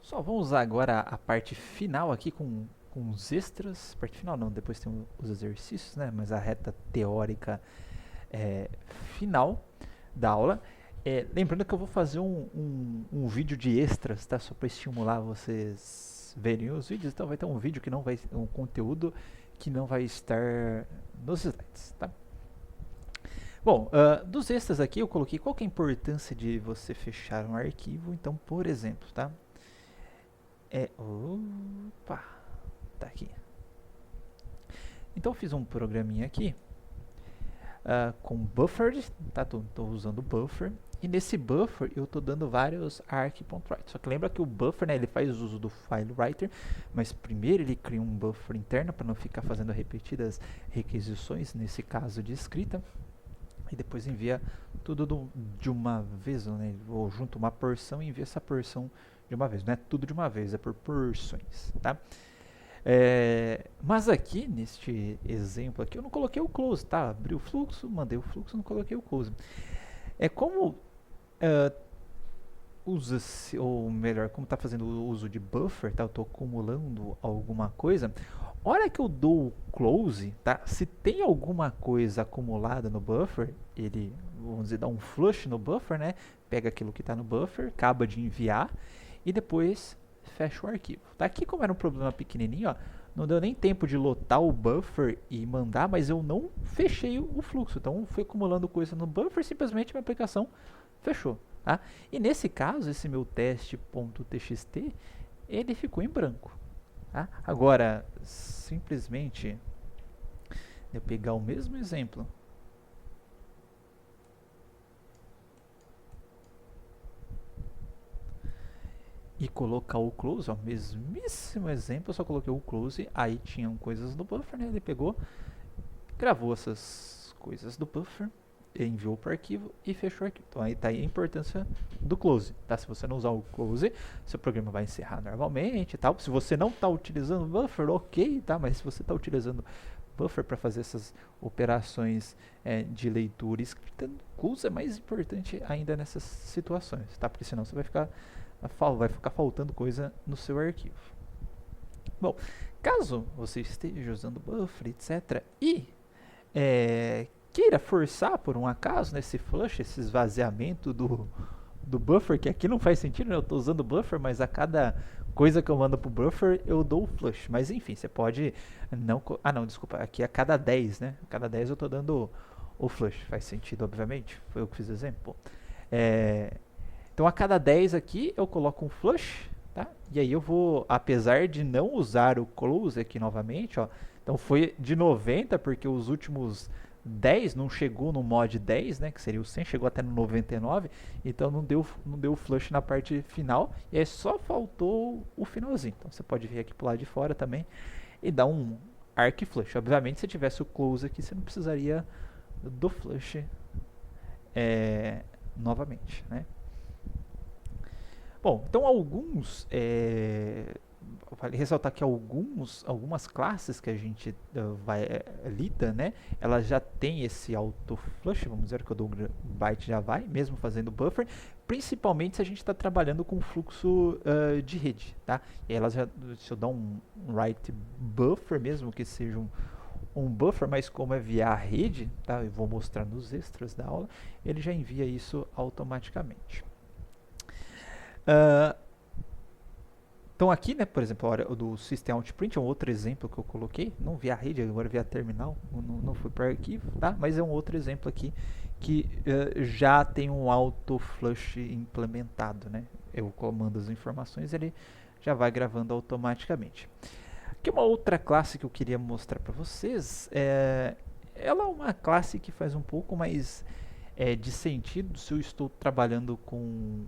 Só vamos usar agora a parte final aqui com os extras. Parte final não, depois tem os exercícios, né? Mas a reta teórica final da aula. Lembrando que eu vou fazer um vídeo de extras, tá? Só para estimular vocês verem os vídeos. Então vai ter um vídeo que não vai, um conteúdo que não vai estar nos slides, tá? Bom, dos extras aqui eu coloquei qual que é a importância de você fechar um arquivo. Então, por exemplo, tá? Opa, tá aqui. Então eu fiz um programinha aqui com buffer, tá? Tô usando buffer. E nesse buffer eu tô dando vários arc.write. Só que lembra que o buffer, né, ele faz uso do file writer, mas primeiro ele cria um buffer interno para não ficar fazendo repetidas requisições, nesse caso de escrita. E depois envia tudo de uma vez, né? Ou junto uma porção e envia essa porção de uma vez. Não é tudo de uma vez, é por porções, tá? Mas aqui, neste exemplo aqui, eu não coloquei o close, tá? Abri o fluxo, mandei o fluxo, não coloquei o close. Como usa-se, ou melhor, como está fazendo o uso de buffer, tá? Eu estou acumulando alguma coisa. Hora que eu dou o close, tá? Se tem alguma coisa acumulada no buffer, ele, vamos dizer, dá um flush no buffer, né? Pega aquilo que está no buffer, acaba de enviar e depois fecha o arquivo. Tá? Aqui, como era um problema pequenininho, ó, não deu nem tempo de lotar o buffer e mandar, mas eu não fechei o fluxo. Então, fui acumulando coisa no buffer, simplesmente minha aplicação fechou. Tá? E nesse caso, esse meu teste.txt, ele ficou em branco. Tá? Agora, simplesmente, eu pegar o mesmo exemplo e colocar o close, ó, mesmíssimo exemplo, eu só coloquei o close, aí tinham coisas do buffer, né? Ele pegou, gravou essas coisas do buffer, enviou para o arquivo e fechou o arquivo. Então aí está aí a importância do close, tá? Se você não usar o close, seu programa vai encerrar normalmente e tal. Se você não está utilizando o buffer, ok, tá? Mas se você está utilizando buffer para fazer essas operações de leitura e escrita, close é mais importante ainda nessas situações, tá? Porque senão você vai ficar faltando coisa no seu arquivo. Bom, caso você esteja usando buffer, etc., e queira forçar por um acaso nesse flush, esse esvaziamento do buffer, que aqui não faz sentido, né? Eu estou usando buffer, mas a cada coisa que eu mando pro buffer eu dou o flush. Mas enfim, você pode não... desculpa, aqui a cada 10, né? A cada 10 eu estou dando o flush. Faz sentido, obviamente. Foi eu que fiz o exemplo. Então a cada 10 aqui eu coloco um flush, tá? E aí eu vou, apesar de não usar o close aqui novamente, ó, então foi de 90 porque os últimos 10 não chegou no mod 10, né, que seria o 100, chegou até no 99, então não deu flush na parte final, e aí só faltou o finalzinho. Então você pode vir aqui pro lado de fora também e dar um arc flush. Obviamente se tivesse o close aqui você não precisaria do flush novamente, né? Bom, então vale ressaltar que algumas classes que a gente lida, né, elas já tem esse auto flush, vamos dizer que o do byte já vai, mesmo fazendo buffer, principalmente se a gente está trabalhando com fluxo de rede, tá? E elas já, se eu dar um write buffer, mesmo que seja um buffer, mas como é via rede, tá? Eu vou mostrar nos extras da aula, ele já envia isso automaticamente. Então aqui, né, por exemplo, a hora do System Out Print é um outro exemplo que eu coloquei, não via rede, agora via terminal, não foi para arquivo, tá? Mas é um outro exemplo aqui que já tem um auto flush implementado, né? Eu comando as informações, ele já vai gravando automaticamente. Aqui uma outra classe que eu queria mostrar para vocês, ela é uma classe que faz um pouco mais de sentido se eu estou trabalhando com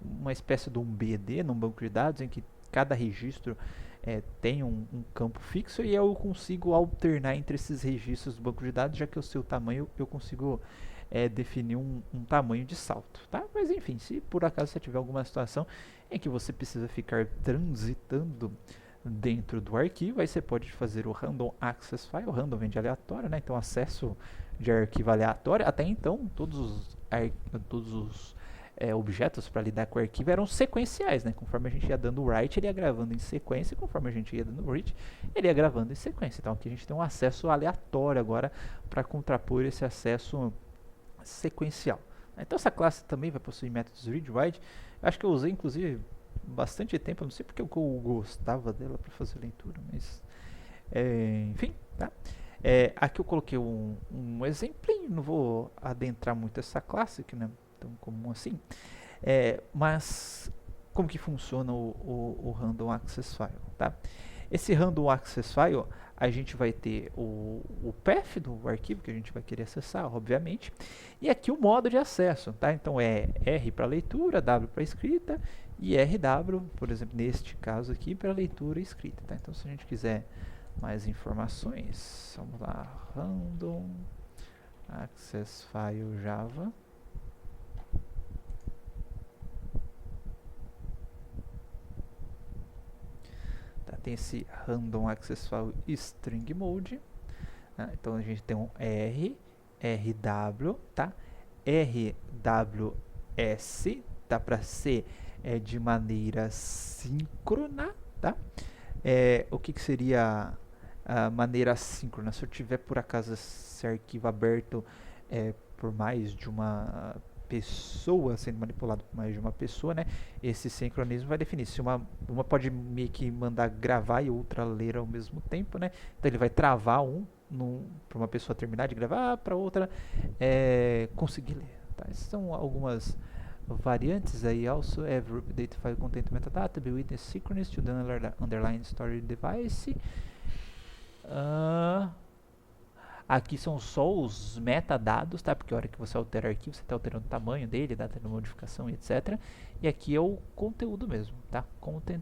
uma espécie de um BD, num banco de dados, em que cada registro tem um campo fixo e eu consigo alternar entre esses registros do banco de dados, já que o seu tamanho eu consigo definir um tamanho de salto, tá? Mas enfim, se por acaso você tiver alguma situação em que você precisa ficar transitando dentro do arquivo, aí você pode fazer o Random Access File, o random vem de aleatório, né? Então acesso de arquivo aleatório, até então todos os objetos para lidar com o arquivo eram sequenciais, né? Conforme a gente ia dando write, ele ia gravando em sequência, e conforme a gente ia dando read, ele ia gravando em sequência. Então aqui a gente tem um acesso aleatório agora para contrapor esse acesso sequencial. Então essa classe também vai possuir métodos read-write. Acho que eu usei inclusive bastante tempo, não sei porque eu gostava dela para fazer leitura, mas enfim, tá? Aqui eu coloquei um exemplo, não vou adentrar muito essa classe, que não é tão comum assim, mas como que funciona o Random Access File, tá? Esse Random Access File, a gente vai ter o path do arquivo que a gente vai querer acessar, obviamente, e aqui o modo de acesso, tá? Então é R para leitura, W para escrita, e RW, por exemplo, neste caso aqui, para leitura e escrita, tá? Então se a gente quiser mais informações, vamos lá, Random Access File Java. Tá, tem esse Random Access File String Mode. Tá? Então a gente tem um RW, tá? RWS, tá? Para ser de maneira síncrona, tá? O que seria a maneira assíncrona? Se eu tiver por acaso esse arquivo aberto por mais de uma pessoa, sendo manipulado por mais de uma pessoa, né? Esse sincronismo vai definir se uma pode meio que mandar gravar e outra ler ao mesmo tempo, né? Então ele vai travar para uma pessoa terminar de gravar, para outra conseguir ler. Tá? Essas são algumas variantes aí. Also have update file content metadata be witness synchronous to the underlying storage device. Aqui são só os metadados, tá? Porque a hora que você altera o arquivo, você está alterando o tamanho dele, data de modificação, etc. E aqui é o conteúdo mesmo, tá? Content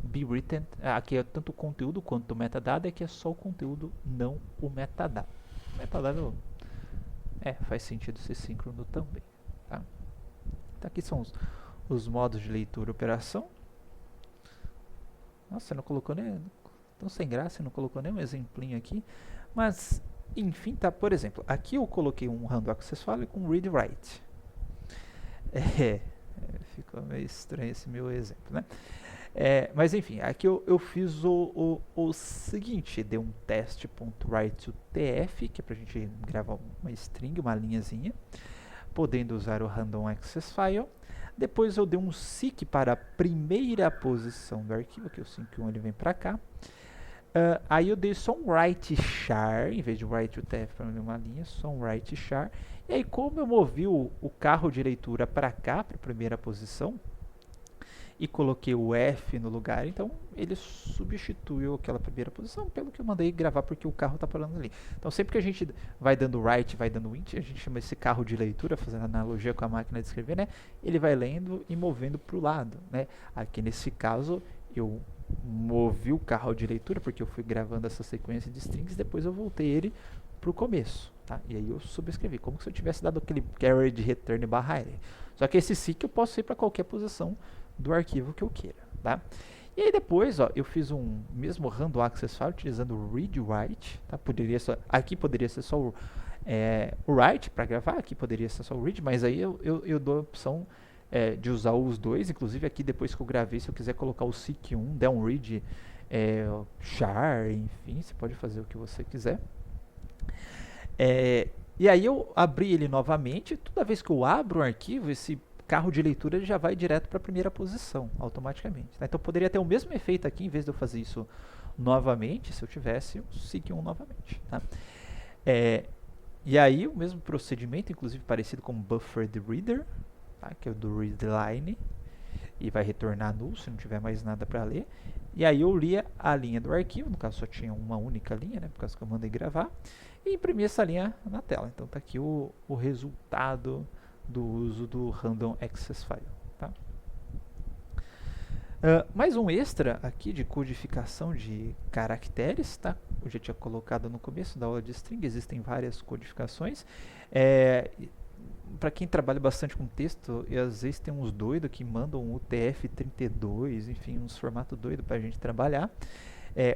be written. Aqui é tanto o conteúdo quanto o metadado. Aqui é só o conteúdo, não o metadado. O metadado faz sentido ser síncrono também, tá? Então aqui são os modos de leitura e operação. Nossa, você não colocou nem... Tão sem graça, não colocou nem um exemplinho aqui. Mas, enfim, tá? Por exemplo, aqui eu coloquei um Random Access File com read write. Ficou meio estranho esse meu exemplo, né? Mas enfim, aqui eu fiz o seguinte, dei um test.write_tf, que é pra gente gravar uma string, uma linhazinha, podendo usar o Random Access File. Depois eu dei um seek para a primeira posição do arquivo, que o seek1 ele vem para cá. Aí eu dei só um write char, em vez de write_tf para uma linha, só um write char. E aí como eu movi o carro de leitura para cá, para a primeira posição, e coloquei o F no lugar, então ele substituiu aquela primeira posição pelo que eu mandei gravar, porque o carro está parando ali. Então sempre que a gente vai dando write, vai dando int, a gente chama esse carro de leitura, fazendo analogia com a máquina de escrever, né? Ele vai lendo e movendo para o lado, né? Aqui nesse caso eu movi o carro de leitura porque eu fui gravando essa sequência de strings, depois eu voltei ele para o começo, tá? E aí eu subscrevi, como se eu tivesse dado aquele carry de return barra L. Só que esse seek eu posso ir para qualquer posição do arquivo que eu queira, tá? E aí depois, ó, eu fiz um mesmo Random Access File utilizando o read_write, tá? Aqui poderia ser só o write para gravar, aqui poderia ser só o read, mas aí eu dou a opção de usar os dois. Inclusive aqui depois que eu gravei, se eu quiser colocar o seek1, der um read char, enfim, você pode fazer o que você quiser. E aí eu abri ele novamente. Toda vez que eu abro um arquivo, esse carro de leitura ele já vai direto para a primeira posição, automaticamente. Tá? Então poderia ter o mesmo efeito aqui, em vez de eu fazer isso novamente, se eu tivesse o seek1 novamente. Tá? E aí o mesmo procedimento, inclusive parecido com o buffered reader, tá? Que é o do readline, e vai retornar null se não tiver mais nada para ler. E aí eu lia a linha do arquivo, no caso só tinha uma única linha, né, por causa que eu mandei gravar, e imprimi essa linha na tela. Então tá aqui o resultado do uso do Random Access File. Tá? Mais um extra aqui de codificação de caracteres, tá? Eu já tinha colocado no começo da aula de string, existem várias codificações. Para quem trabalha bastante com texto, e às vezes tem uns doidos que mandam o TF-32, enfim, uns formatos doidos para a gente trabalhar.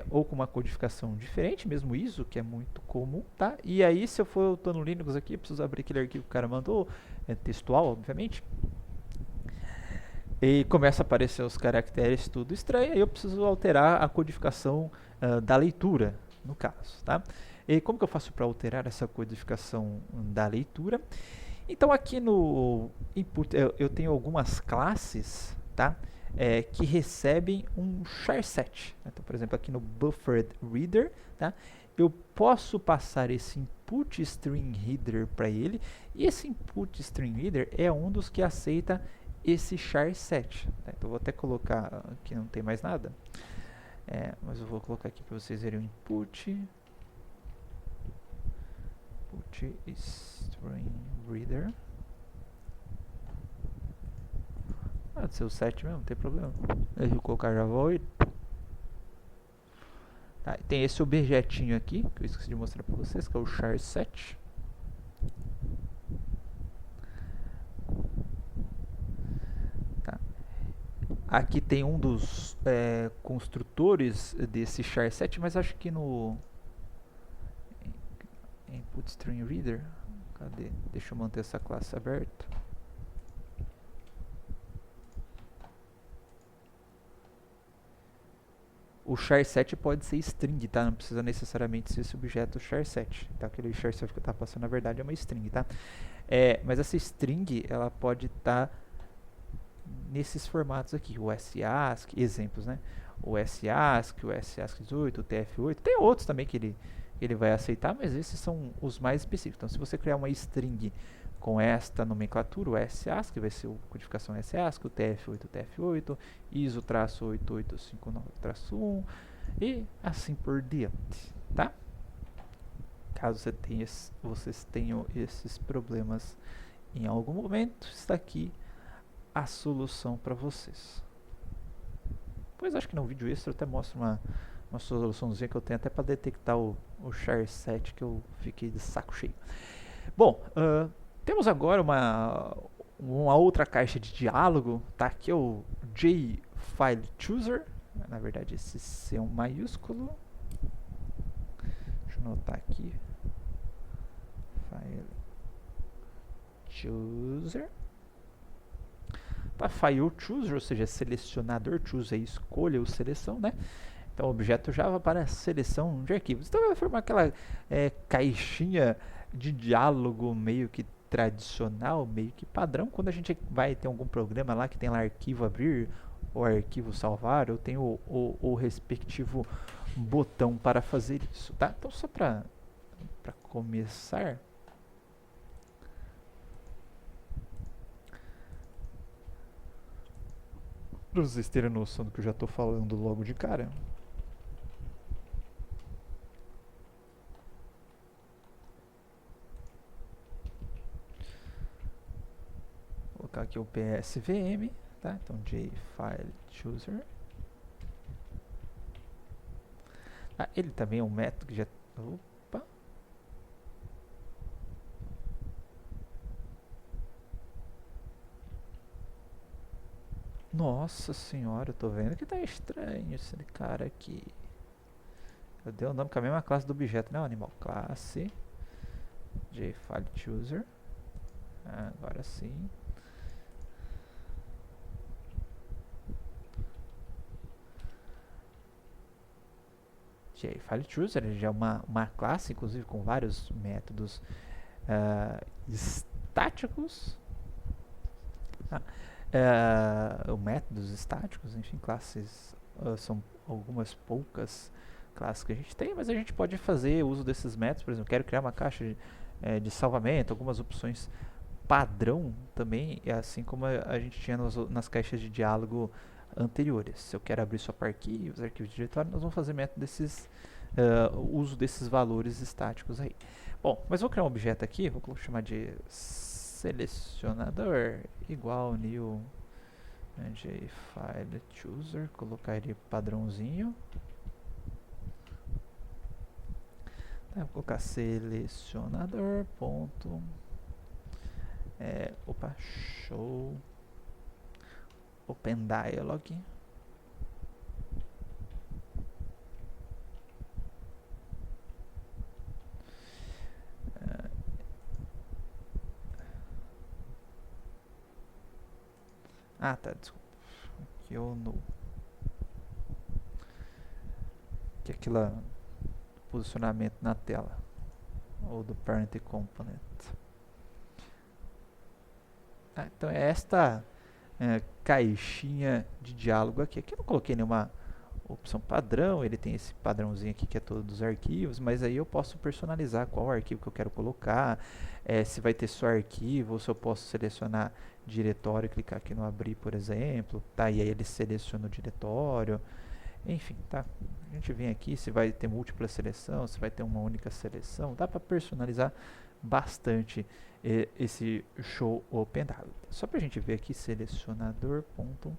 ou com uma codificação diferente, mesmo ISO, que é muito comum, tá? E aí, se eu tô no Linux aqui, eu preciso abrir aquele arquivo que o cara mandou, textual, obviamente, e começa a aparecer os caracteres tudo estranho, aí eu preciso alterar a codificação da leitura, no caso, tá? E como que eu faço para alterar essa codificação da leitura? Então aqui no input eu tenho algumas classes, tá? Que recebem um charset. Então, por exemplo, aqui no buffered reader, tá? Eu posso passar esse input string reader para ele, e esse input string reader é um dos que aceita esse charset. Tá? Então, eu vou até colocar aqui, não tem mais nada, mas eu vou colocar aqui para vocês verem o input string reader. Pode ser o 7 mesmo, não tem problema. Deixa eu colocar Java 8. Tá, tem esse objetinho aqui, que eu esqueci de mostrar para vocês, que é o charset. Tá. Aqui tem um dos construtores desse charset, mas acho que no input string reader, cadê? Deixa eu manter essa classe aberta. O charset pode ser string, tá? Não precisa necessariamente ser esse objeto charset. Tá? Aquele charset que eu estava passando, na verdade, é uma string, tá? Mas essa string, ela pode estar nesses formatos aqui. O SASC, exemplos, né? O SASC, o SASC18, o TF8. Tem outros também que ele vai aceitar, mas esses são os mais específicos. Então, se você criar uma string com esta nomenclatura, o SASC, vai ser a codificação SASC, o TF8, o TF8, ISO-8859-1 e assim por diante, tá? Caso vocês tenham esses problemas em algum momento, está aqui a solução para vocês. Pois acho que no vídeo extra eu até mostro uma soluçãozinha que eu tenho até para detectar o charset, que eu fiquei de saco cheio. Bom, temos agora uma outra caixa de diálogo, tá? Que é o JFileChooser. Na verdade, esse C é um maiúsculo. Deixa eu anotar aqui. FileChooser. Tá, FileChooser, ou seja, selecionador. Choose é escolha ou seleção, né? Então, objeto Java para seleção de arquivos. Então, vai formar aquela caixinha de diálogo meio que tradicional, meio que padrão, quando a gente vai ter algum programa lá que tem lá arquivo abrir, ou arquivo salvar, ou tem o respectivo botão para fazer isso, tá? Então, só para começar, para vocês terem noção do que eu já estou falando logo de cara, vou colocar aqui o PSVM, tá? Então, JFileChooser. Ele também é um método que já... Opa! Nossa senhora, eu tô vendo que tá estranho esse cara aqui. Eu dei o nome com a mesma classe do objeto, né? Animal classe JFileChooser. Agora sim. JFileChooser já é uma classe, inclusive com vários métodos estáticos. Métodos estáticos, enfim, classes são algumas poucas classes que a gente tem, mas a gente pode fazer uso desses métodos. Por exemplo, quero criar uma caixa de salvamento, algumas opções padrão também, assim como a gente tinha nas caixas de diálogo anteriores. Se eu quero abrir só para arquivos de diretório, nós vamos fazer método uso desses valores estáticos aí. Bom, mas vou criar um objeto aqui, vou chamar de selecionador igual new JFileChooser, colocar ele padrãozinho. Vou colocar selecionador ponto show open dialog. Ah, tá, desculpa. Aqui eu no... Que é aquele posicionamento na tela. Ou do parent component. Ah, então é esta caixinha de diálogo aqui. Aqui eu não coloquei nenhuma opção padrão, ele tem esse padrãozinho aqui que é todos os arquivos, mas aí eu posso personalizar qual arquivo que eu quero colocar, se vai ter só arquivo, ou se eu posso selecionar diretório e clicar aqui no abrir, por exemplo, tá? E aí ele seleciona o diretório, enfim, tá? A gente vem aqui, se vai ter múltipla seleção, se vai ter uma única seleção, dá para personalizar bastante esse show open dialog. Só para a gente ver aqui, selecionador ponto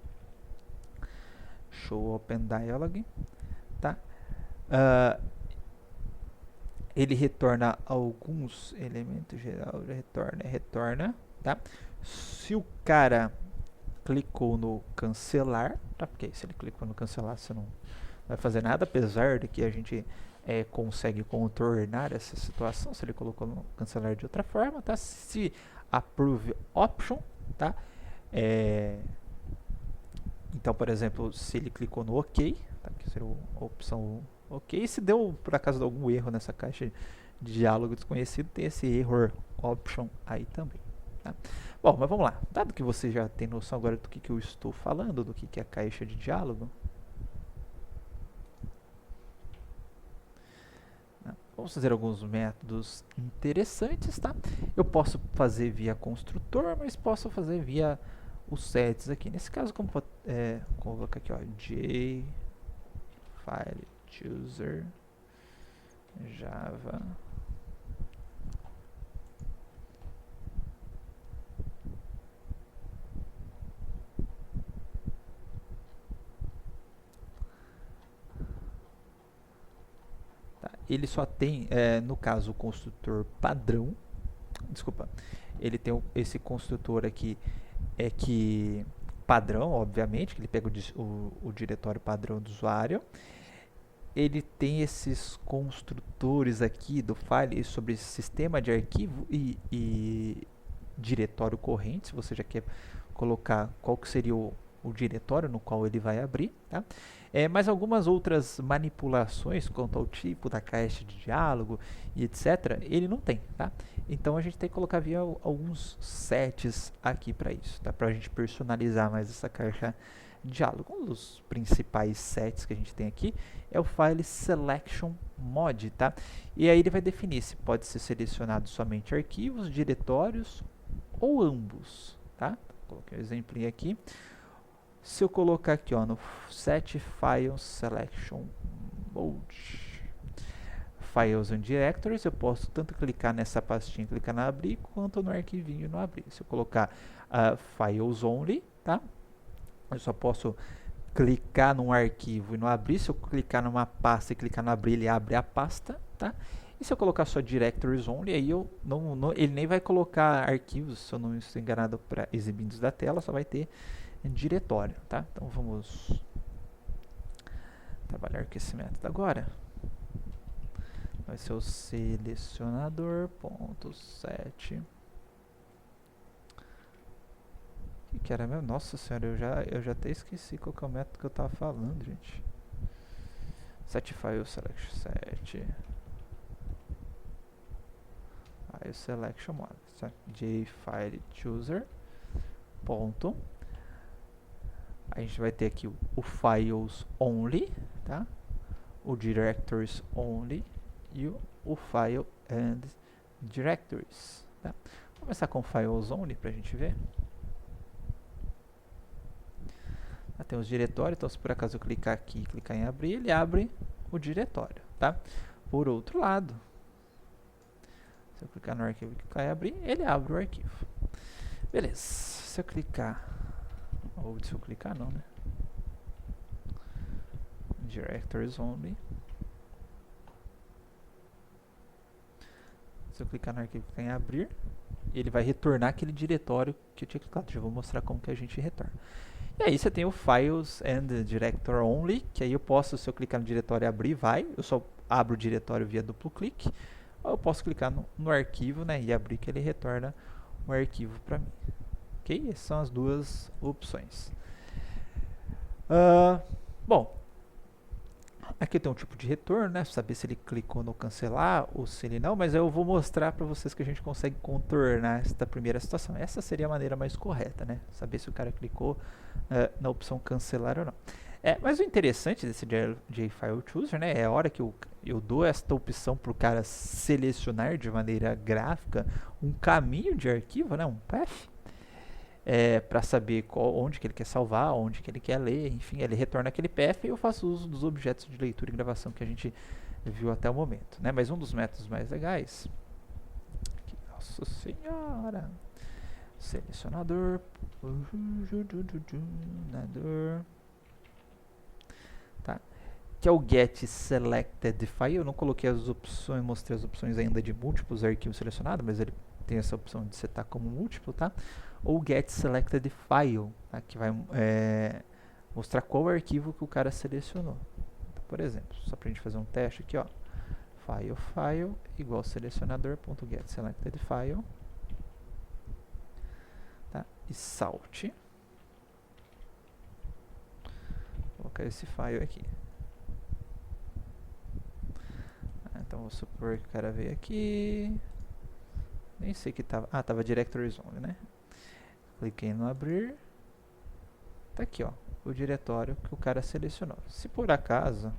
show open dialog, tá? Ele retorna alguns elementos geral, retorna, tá? Se o cara clicou no cancelar, tá? Porque se ele clicou no cancelar, você não vai fazer nada, apesar de que a gente consegue contornar essa situação, se ele colocou no cancelar de outra forma, tá? Se approve option, tá? Então, por exemplo, se ele clicou no OK, tá? Que seria a opção OK, se deu, por acaso, algum erro nessa caixa de diálogo desconhecido, tem esse error option aí também, tá? Bom, mas vamos lá. Dado que você já tem noção agora do que eu estou falando, do que é a caixa de diálogo, vamos fazer alguns métodos interessantes, tá? Eu posso fazer via construtor, mas posso fazer via os sets aqui. Nesse caso, como colocar aqui, ó, jFileChooser Java. Tá, ele só tem, no caso, o construtor padrão. Desculpa, ele tem esse construtor aqui que padrão, obviamente, que ele pega o diretório padrão do usuário. Ele tem esses construtores aqui do file sobre sistema de arquivo e diretório corrente, se você já quer colocar qual que seria o diretório no qual ele vai abrir, tá? Mas algumas outras manipulações quanto ao tipo da caixa de diálogo e etc, ele não tem, tá? Então a gente tem que colocar via alguns sets aqui para isso, tá? Para a gente personalizar mais essa caixa de diálogo. Um dos principais sets que a gente tem aqui é o file selection mod, tá? E aí ele vai definir se pode ser selecionado somente arquivos, diretórios ou ambos, tá? Coloquei um exemplo aqui. Se eu colocar aqui, ó, no set file selection mode files and directories, eu posso tanto clicar nessa pastinha, clicar no abrir, quanto no arquivinho no abrir. Se eu colocar files only, tá? Eu só posso clicar num arquivo e no abrir. Se eu clicar numa pasta e clicar no abrir, ele abre a pasta, tá? E se eu colocar só directories only, aí ele nem vai colocar arquivos, se eu não estou enganado, para exibidos da tela, só vai ter diretório, tá? Então vamos trabalhar com esse método agora. Vai ser o selecionador.set. O que era mesmo? Nossa senhora, eu já até esqueci qual que é o método que eu estava falando, gente. Set file selection set. Aí o selection mode, jFileChooser ponto. A gente vai ter aqui o files only, tá? O directories only e o file and directories, tá? Vamos começar com files only para a gente ver. Tem os diretórios, então se por acaso eu clicar aqui e clicar em abrir, ele abre o diretório, tá? Por outro lado, se eu clicar no arquivo e clicar em abrir, ele abre o arquivo. Beleza, se eu clicar, ou se eu clicar não, né? Directories only. Se eu clicar no arquivo e clicar em abrir, ele vai retornar aquele diretório que eu tinha clicado. Já vou mostrar como que a gente retorna. E aí você tem o Files and Director Only, que aí eu posso, se eu clicar no diretório e abrir, eu só abro o diretório via duplo clique, ou eu posso clicar no arquivo, né, e abrir que ele retorna o arquivo para mim. ok? Essas são as duas opções. Bom, aqui tem um tipo de retorno, né? Saber se ele clicou no cancelar ou se ele não, mas eu vou mostrar para vocês que a gente consegue contornar esta primeira situação. Essa seria a maneira mais correta, né? Saber se o cara clicou na opção cancelar ou não. Mas o interessante desse JFile Chooser, né, é a hora que eu dou esta opção para o cara selecionar de maneira gráfica um caminho de arquivo, né, um path, para saber onde que ele quer salvar, onde que ele quer ler, enfim, ele retorna aquele path e eu faço uso dos objetos de leitura e gravação que a gente viu até o momento, né? Mas um dos métodos mais legais, nossa senhora, selecionador, tá? Que é o get selected file. Eu não coloquei as opções, mostrei as opções ainda de múltiplos arquivos selecionados, mas ele tem essa opção de setar como múltiplo, tá? Ou get selected file, tá? Que vai mostrar qual arquivo que o cara selecionou. Então, por exemplo, só pra gente fazer um teste aqui, ó, file igual selecionador.get selected file, tá? E salt. Vou colocar esse file aqui. Então vou supor que o cara veio aqui, nem sei que tava, tava directories only, né? Cliquei no abrir, tá aqui, ó, o diretório que o cara selecionou. Se por acaso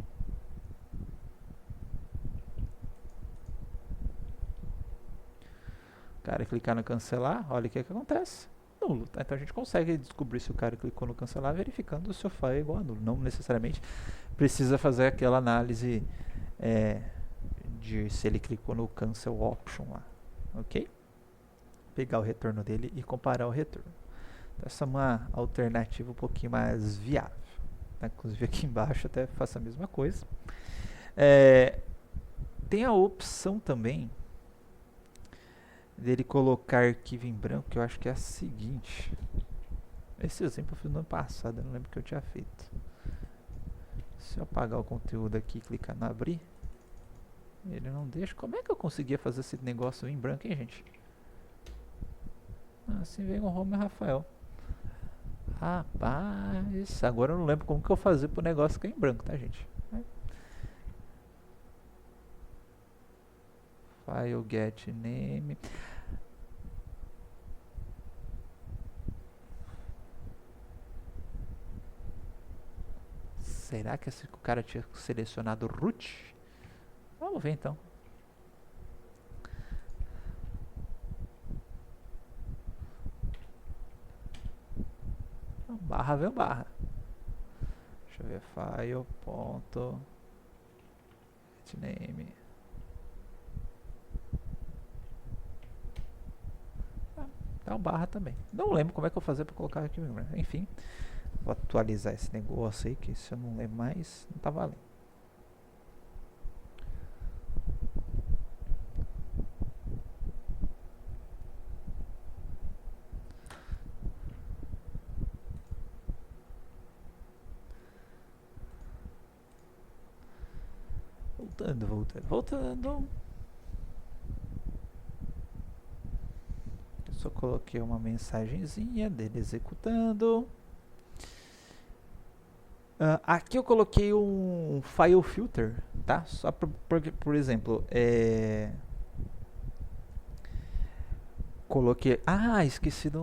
o cara clicar no cancelar, olha o que acontece, nulo, tá? Então a gente consegue descobrir se o cara clicou no cancelar verificando se o file é igual a nulo. Não necessariamente precisa fazer aquela análise de se ele clicou no cancel option lá, ok? Pegar o retorno dele e comparar o retorno. Então, essa é uma alternativa um pouquinho mais viável, tá? Inclusive aqui embaixo até faço a mesma coisa. Tem a opção também dele colocar arquivo em branco, que eu acho que é a seguinte. Esse exemplo eu fiz no ano passado, eu não lembro o que eu tinha feito. Se eu apagar o conteúdo aqui e clicar no abrir, ele não deixa. Como é que eu conseguia fazer esse negócio em branco, hein, gente? Assim vem o Romer Rafael. Rapaz, agora eu não lembro como que eu fazia pro negócio ficar em branco, tá, gente? File get name. Será que o cara tinha selecionado root? Vamos ver então. Barra vem barra. Deixa eu ver, file ponto name. Tá um barra também. Não lembro como é que eu fazia para colocar aqui. Enfim, vou atualizar esse negócio aí, que se eu não lembro mais, não tá valendo. Voltando. Eu só coloquei uma mensagenzinha dele executando. Aqui eu coloquei um file filter, tá? Só por exemplo, coloquei... esqueci de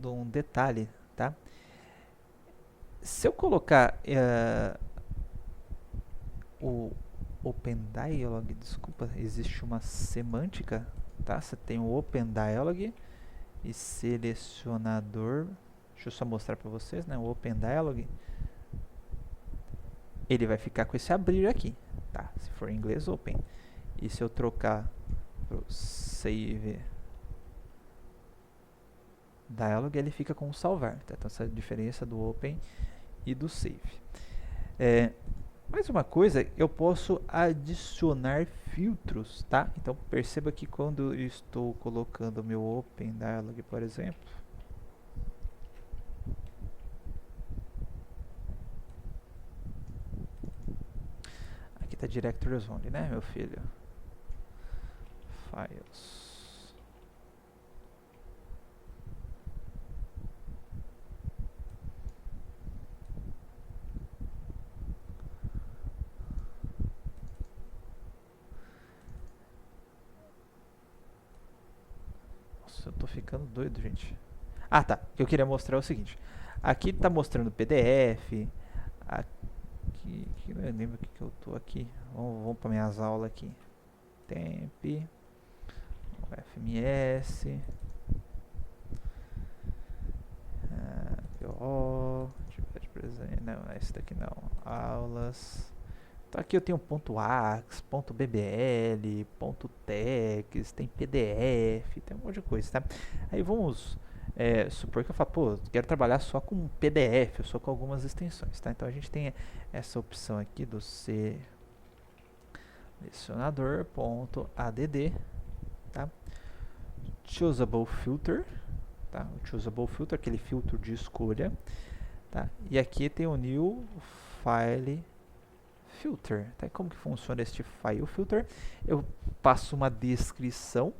um detalhe, tá? Se eu colocar o OpenDialog, desculpa, existe uma semântica, tá? Você tem o OpenDialog e selecionador. Deixa eu só mostrar para vocês, né? O OpenDialog, ele vai ficar com esse abrir aqui, tá? Se for em inglês, Open. E se eu trocar pro Save Dialog, ele fica com o salvar, tá? Então essa é a diferença do Open e do Save. Mais uma coisa, eu posso adicionar filtros, tá? Então perceba que quando eu estou colocando o meu Open Dialog, por exemplo, aqui tá Directories Only, né, meu filho? Files. Nossa, eu tô ficando doido, gente. Ah, tá. O que eu queria mostrar é o seguinte. Aqui tá mostrando PDF. Aqui, eu não lembro o que eu tô aqui. Vamos para minhas aulas aqui. Temp, FMS, PO, atividade presente. Não, esse daqui não. Aulas. Então aqui eu tenho .ax, .bbl, .tex, tem PDF, tem um monte de coisa, tá? Aí vamos supor que eu falo, pô, quero trabalhar só com PDF, só com algumas extensões, tá? Então a gente tem essa opção aqui do selecionador.add, tá? Choosable filter, tá? O choosable filter, aquele filtro de escolha, tá? E aqui tem o new file filter, tá? E como que funciona este file filter? Eu passo uma descrição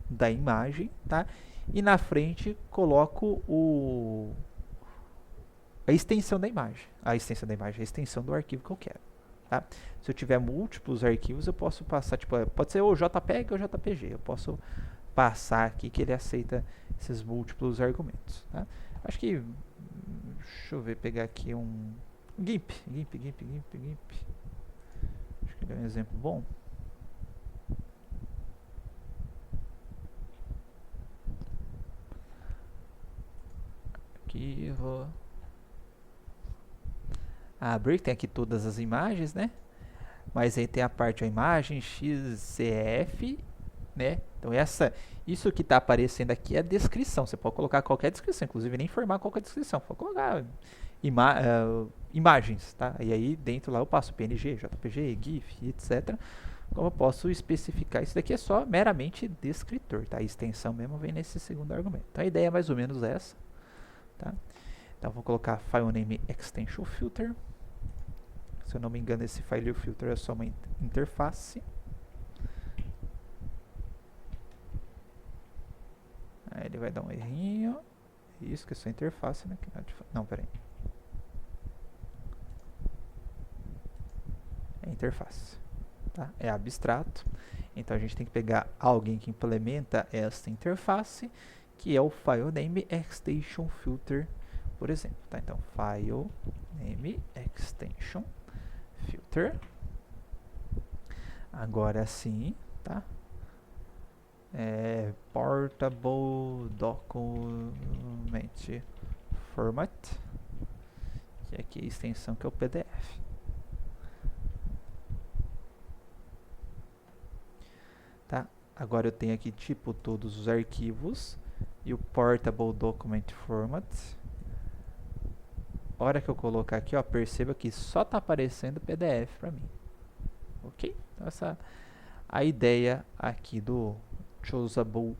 da imagem, tá? E na frente coloco a extensão da imagem, a extensão do arquivo que eu quero, tá? Se eu tiver múltiplos arquivos, eu posso passar, tipo, pode ser ou JPEG ou JPG, eu posso passar aqui que ele aceita esses múltiplos argumentos, tá? Acho que, deixa eu ver, pegar aqui um GIMP. Acho que ele é um exemplo bom. Aqui eu vou abrir, tem aqui todas as imagens, né? Mas aí tem a parte, a imagem XCF, né? Então isso que está aparecendo aqui é a descrição. Você pode colocar qualquer descrição, inclusive nem informar qualquer descrição. Pode colocar imagens, tá? E aí dentro lá eu passo PNG, JPG, GIF, etc. Como eu posso especificar? Isso daqui é só meramente descritor, tá? A extensão mesmo vem nesse segundo argumento. Então a ideia é mais ou menos essa, tá? Então vou colocar file name extension filter. Se eu não me engano, esse file filter é só uma interface. Aí ele vai dar um errinho. Isso que é só interface, né? Não, peraí. É interface, tá? É abstrato. Então a gente tem que pegar alguém que implementa essa interface, que é o file name extension filter, por exemplo, tá? Então file name extension filter. Agora sim, tá? Portable document format, que aqui é a extensão que é o PDF. Tá? Agora eu tenho aqui tipo todos os arquivos e o portable document format. A hora que eu colocar aqui, ó, perceba que só está aparecendo PDF para mim. Ok? Então essa é a ideia aqui do choosable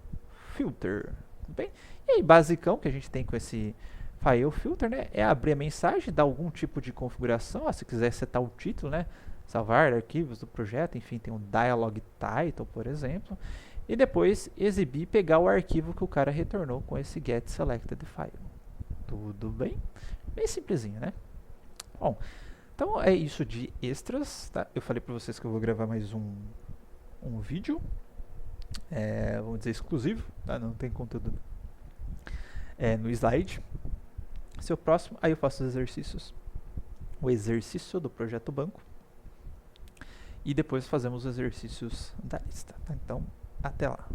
filter, tudo bem? E aí, basicão que a gente tem com esse file filter, né, é abrir a mensagem, dar algum tipo de configuração, se quiser setar o título, né, salvar arquivos do projeto, enfim, tem um dialog title, por exemplo, e depois exibir e pegar o arquivo que o cara retornou com esse get selected file. Tudo bem? Bem simplesinho, né? Bom, então é isso de extras, tá? Eu falei para vocês que eu vou gravar mais um vídeo, vamos dizer exclusivo, tá? Não tem conteúdo no slide. Seu próximo, aí eu faço os exercícios, o exercício do projeto banco, e depois fazemos os exercícios da lista, tá? Então, até lá.